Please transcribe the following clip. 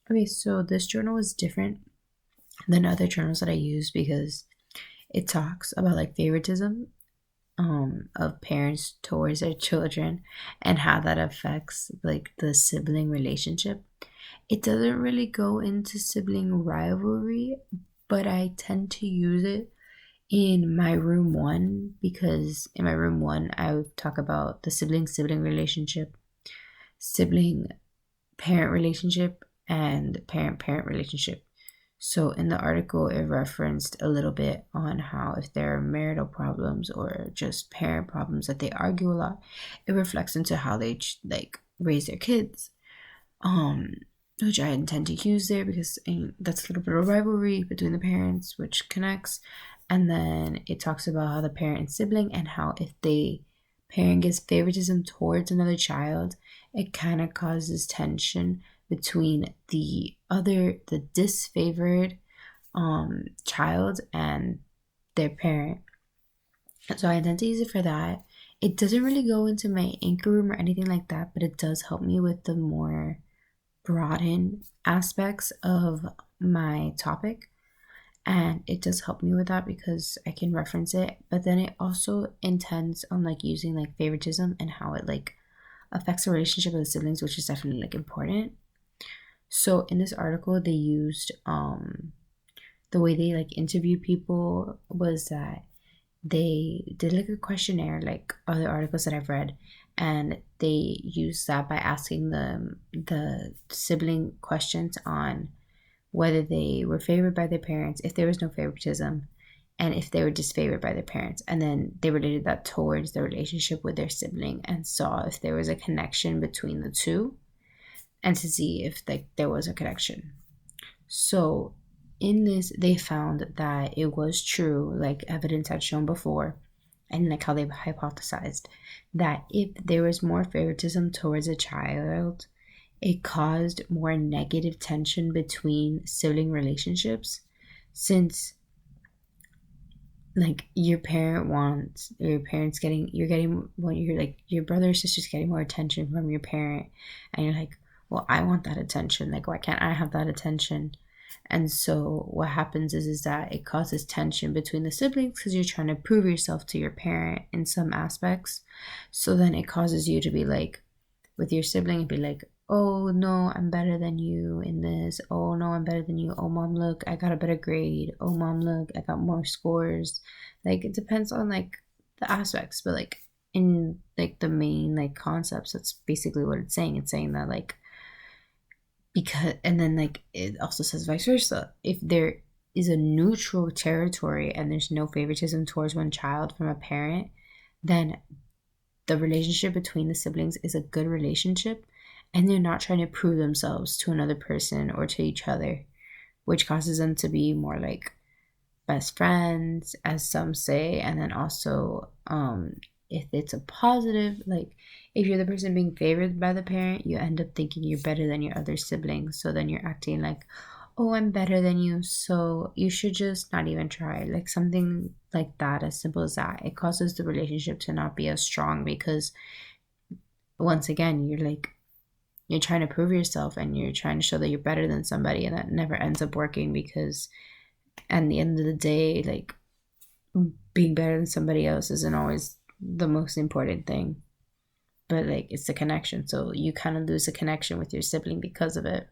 Okay, so this journal is different than other journals that I use because it talks about like favoritism of parents towards their children and how that affects like the sibling relationship. It doesn't really go into sibling rivalry, but I tend to use it in my room one because in my room one I would talk about the sibling relationship, sibling parent relationship, and parent parent relationship. So in the article, it referenced a little bit on how if there are marital problems or just parent problems that they argue a lot, it reflects into how they like raise their kids. Um, which I intend to use there because that's a little bit of rivalry between the parents, which connects. And then it talks about how the parent and sibling and how if the parent gives favoritism towards another child, it kind of causes tension between the disfavored child and their parent. So I intend to use it for that. It doesn't really go into my anchor room or anything like that, but it does help me with the more broaden aspects of my topic. And it does help me with that because I can reference it. But then it also intends on like using like favoritism and how it like affects the relationship of the siblings, which is definitely like important. So in this article, they used the way they like interview people was that they did like a questionnaire like other articles that I've read, and they used that by asking them the sibling questions on whether they were favored by their parents, if there was no favoritism, and if they were disfavored by their parents. And then they related that towards the relationship with their sibling and saw if there was a connection between the two and to see if like there was a connection. So in this, they found that it was true, like evidence had shown before, and like how they hypothesized that if there was more favoritism towards a child, it caused more negative tension between sibling relationships, since like your parents getting you're getting what you're like your brother or sister's getting more attention from your parent, and you're like, well, I want that attention, like why can't I have that attention? And so what happens is that it causes tension between the siblings because you're trying to prove yourself to your parent in some aspects. So then it causes you to be like, with your sibling, and be like, oh no, I'm better than you in this. Oh no, I'm better than you. Oh mom, look, I got a better grade. Oh mom, look, I got more scores. Like it depends on like the aspects, but like in like the main like concepts, that's basically what it's saying. It's saying that like because, and then like it also says vice versa. If there is a neutral territory and there's no favoritism towards one child from a parent, then the relationship between the siblings is a good relationship, and they're not trying to prove themselves to another person or to each other, which causes them to be more like best friends, as some say. And then also if it's a positive, like if you're the person being favored by the parent, you end up thinking you're better than your other siblings, so then you're acting like, oh, I'm better than you, so you should just not even try, like something like that, as simple as that. It causes the relationship to not be as strong because once again you're trying to prove yourself and you're trying to show that you're better than somebody, and that never ends up working because at the end of the day, like being better than somebody else isn't always the most important thing, but like it's the connection. So you kind of lose a connection with your sibling because of it.